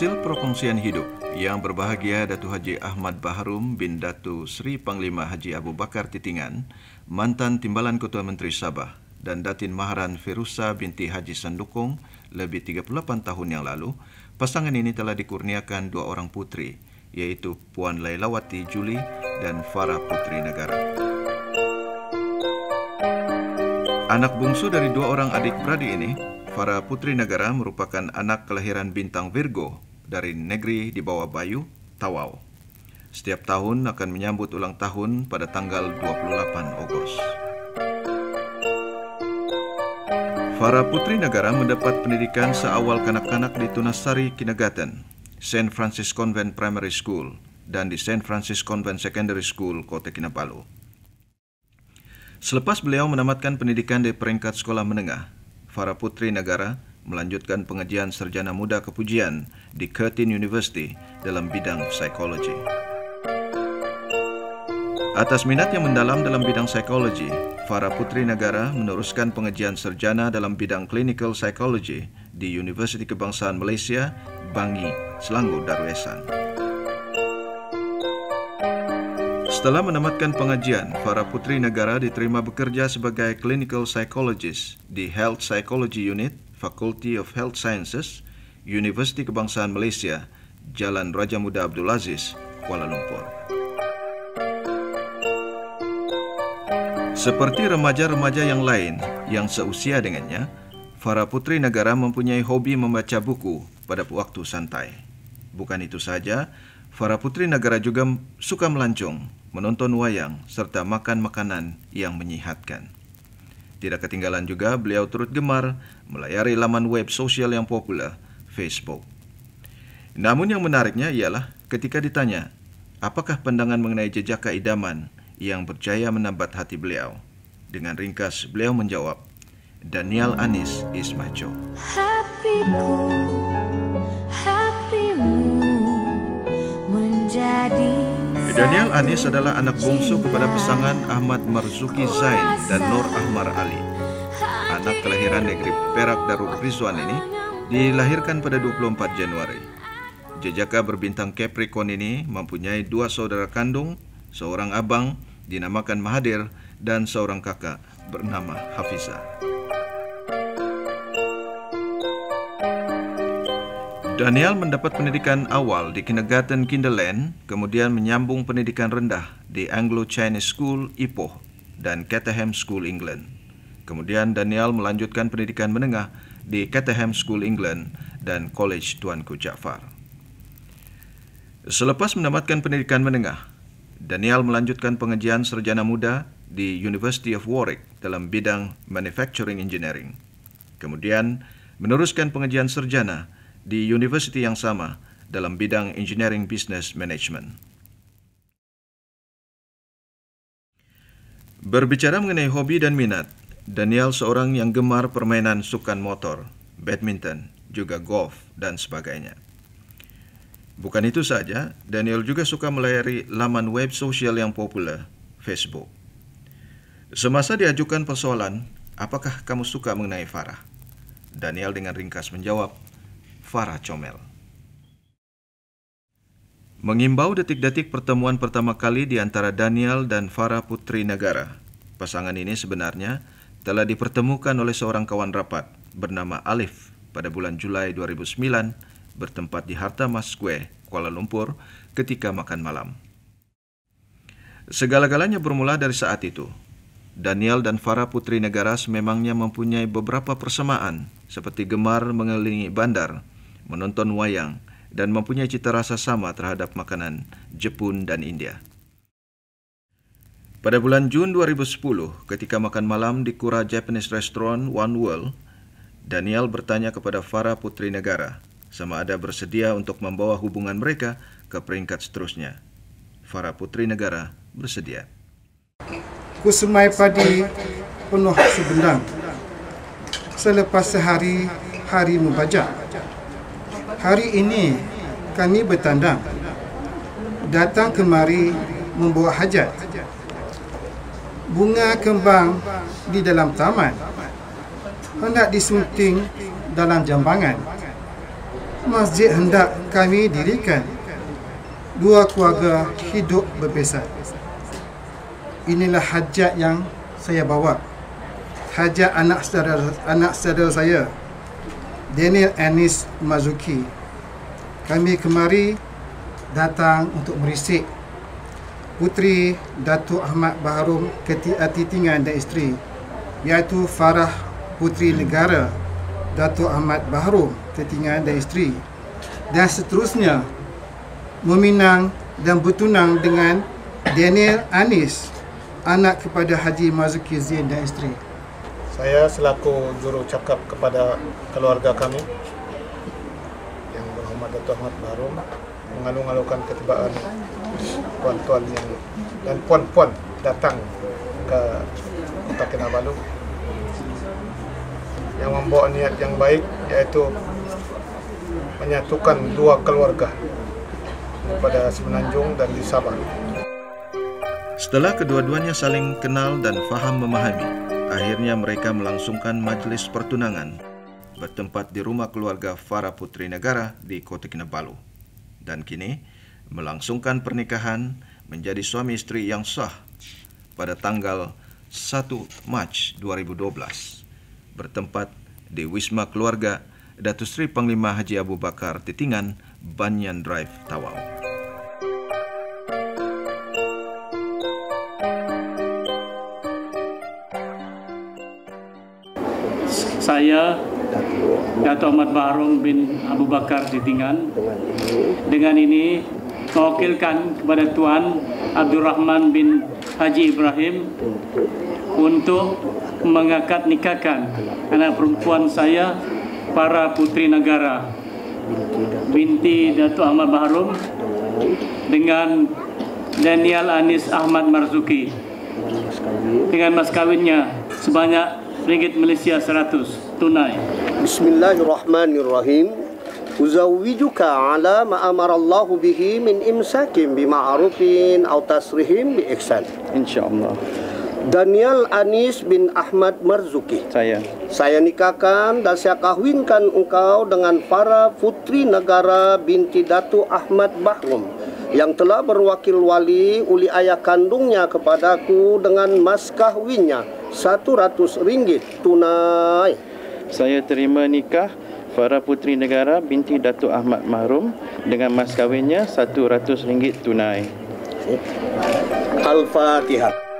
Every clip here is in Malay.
Hasil perkongsian hidup yang berbahagia Datuk Haji Ahmad Baharum bin Datuk Seri Panglima Haji Abu Bakar Titingan, mantan Timbalan Ketua Menteri Sabah, dan Datin Maharan Ferusa binti Haji Sandukong lebih 38 tahun yang lalu, pasangan ini telah dikurniakan 2 orang putri, iaitu Puan Lailawati Juli dan Farah Putri Negara. Anak bungsu dari 2 orang adik-beradik ini, Farah Putri Negara merupakan anak kelahiran bintang Virgo dari negeri di bawah Bayu, Tawau. Setiap tahun akan menyambut ulang tahun pada tanggal 28 Ogos. Farah Putri Negara mendapat pendidikan seawal kanak-kanak di Tunasari Kindergarten, St. Francis Convent Primary School, dan di St. Francis Convent Secondary School, Kota Kinabalu. Selepas beliau menamatkan pendidikan di peringkat sekolah menengah, Farah Putri Negara melanjutkan pengajian sarjana muda kepujian di Curtin University dalam bidang psikologi. Atas minat yang mendalam dalam bidang psikologi, Farah Putri Negara meneruskan pengajian sarjana dalam bidang clinical psychology di Universiti Kebangsaan Malaysia, Bangi, Selangor Darul-Ehsan. Setelah menamatkan pengajian, Farah Putri Negara diterima bekerja sebagai clinical psychologist di Health Psychology Unit, Faculty of Health Sciences, Universiti Kebangsaan Malaysia, Jalan Raja Muda Abdul Aziz, Kuala Lumpur. Seperti remaja-remaja yang lain yang seusia dengannya, Farah Putri Negara mempunyai hobi membaca buku pada waktu santai. Bukan itu saja, Farah Putri Negara juga suka melancong, menonton wayang, serta makan makanan yang menyihatkan. Tidak ketinggalan juga beliau turut gemar melayari laman web sosial yang populer, Facebook. Namun yang menariknya ialah ketika ditanya, apakah pandangan mengenai jejak keidaman yang berjaya menambat hati beliau? Dengan ringkas beliau menjawab, Daniel Anis is my job. Daniel Anis adalah anak bungsu kepada pasangan Ahmad Marzuki Zain dan Nur Ahmar Ali. Anak kelahiran negeri Perak Darul Rizwan ini dilahirkan pada 24 Januari. Jejaka berbintang Capricorn ini mempunyai 2 saudara kandung, seorang abang dinamakan Mahathir dan seorang kakak bernama Hafizah. Daniel mendapat pendidikan awal di Kindergarten Kinderland, kemudian menyambung pendidikan rendah di Anglo-Chinese School, Ipoh, dan Caterham School, England. Kemudian Daniel melanjutkan pendidikan menengah di Caterham School, England, dan College Tuanku Jaafar. Selepas menamatkan pendidikan menengah, Daniel melanjutkan pengajian sarjana muda di University of Warwick dalam bidang Manufacturing Engineering. Kemudian meneruskan pengajian sarjana di universiti yang sama dalam bidang Engineering Business Management. Berbicara mengenai hobi dan minat, Daniel seorang yang gemar permainan sukan motor, badminton, juga golf, dan sebagainya. Bukan itu saja, Daniel juga suka melayari laman web sosial yang populer, Facebook. Semasa diajukan persoalan, apakah kamu suka mengenai Farah? Daniel dengan ringkas menjawab, Farah comel. Mengimbau detik-detik pertemuan pertama kali di antara Daniel dan Farah Putri Negara. Pasangan ini sebenarnya telah dipertemukan oleh seorang kawan rapat bernama Alif pada bulan Julai 2009 bertempat di Harta Mas Square, Kuala Lumpur ketika makan malam. Segala-galanya bermula dari saat itu. Daniel dan Farah Putri Negara sememangnya mempunyai beberapa persamaan seperti gemar mengelilingi bandar, menonton wayang, dan mempunyai cita rasa sama terhadap makanan Jepun dan India. Pada bulan Jun 2010, ketika makan malam di Kura Japanese Restaurant One World, Daniel bertanya kepada Farah Putri Negara sama ada bersedia untuk membawa hubungan mereka ke peringkat seterusnya. Farah Putri Negara bersedia. Kusemai padi penuh sebendang selepas sehari-hari membajak. Hari ini kami bertandang, datang kemari membawa hajat. Bunga kembang di dalam taman, hendak disunting dalam jambangan. masjid hendak kami dirikan, dua keluarga hidup berbesan. Inilah hajat yang saya bawa. Hajat anak saudara saya, Daniel Anis Marzuki. Kami kemari datang untuk merisik puteri Datuk Ahmad Baharom Titingan dan isteri, iaitu Farah Puteri Negara Datuk Ahmad Baharom Titingan dan isteri, dan seterusnya meminang dan bertunang dengan Daniel Anis, anak kepada Haji Marzuki Zain dan isteri. Saya selaku juru cakap kepada keluarga kami yang berhormat Datuk Ahmad Baharom mengalu-alukan ketibaan tuan-tuan dan puan-puan datang ke Kota Kinabalu yang membawa niat yang baik, iaitu menyatukan dua keluarga pada Semenanjung dan di Sabah. Setelah kedua-duanya saling kenal dan faham memahami, akhirnya mereka melangsungkan majlis pertunangan bertempat di rumah keluarga Farah Puteri Negara di Kota Kinabalu, dan kini melangsungkan pernikahan menjadi suami isteri yang sah pada tanggal 1 Mac 2012 bertempat di Wisma Keluarga Datuk Seri Panglima Haji Abu Bakar Titingan, Banyan Drive, Tawau. Saya, Datuk Ahmad Baharom bin Abu Bakar Titingan, dengan ini mewakilkan kepada Tuan Abdul Rahman bin Haji Ibrahim untuk mengakad nikahkan anak perempuan saya, Farah Puteri Negara binti Datuk Ahmad Baharom, dengan Daniel Anis Ahmad Marzuki dengan mas kawinnya sebanyak ringgit Malaysia 100 tunai. Bismillahirrahmanirrahim. Uzawwijuka ala ma amarallahu bihi min imsakin bima'rufin aw tasrihim bi ihsan. Insyaallah. Daniel Anis bin Ahmad Marzuki. Saya nikahkan dan saya kahwinkan engkau dengan Farah Puteri Negara binti Datuk Ahmad Baharom yang telah berwakil wali uli ayah kandungnya kepadaku dengan mas kahwinnya RM100 tunai. Saya terima nikah Farah Puteri Negara binti Datuk Ahmad Baharom dengan mas kahwinnya RM100 tunai. Al-Fatihah.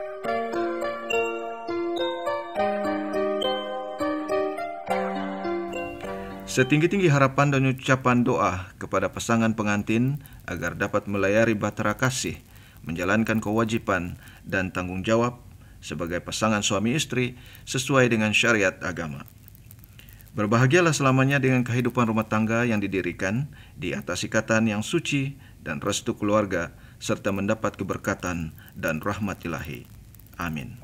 Setinggi-tinggi harapan dan ucapan doa kepada pasangan pengantin agar dapat melayari bahtera kasih, menjalankan kewajipan dan tanggung jawab sebagai pasangan suami istri sesuai dengan syariat agama. Berbahagialah selamanya dengan kehidupan rumah tangga yang didirikan di atas ikatan yang suci dan restu keluarga serta mendapat keberkatan dan rahmat ilahi. Amin.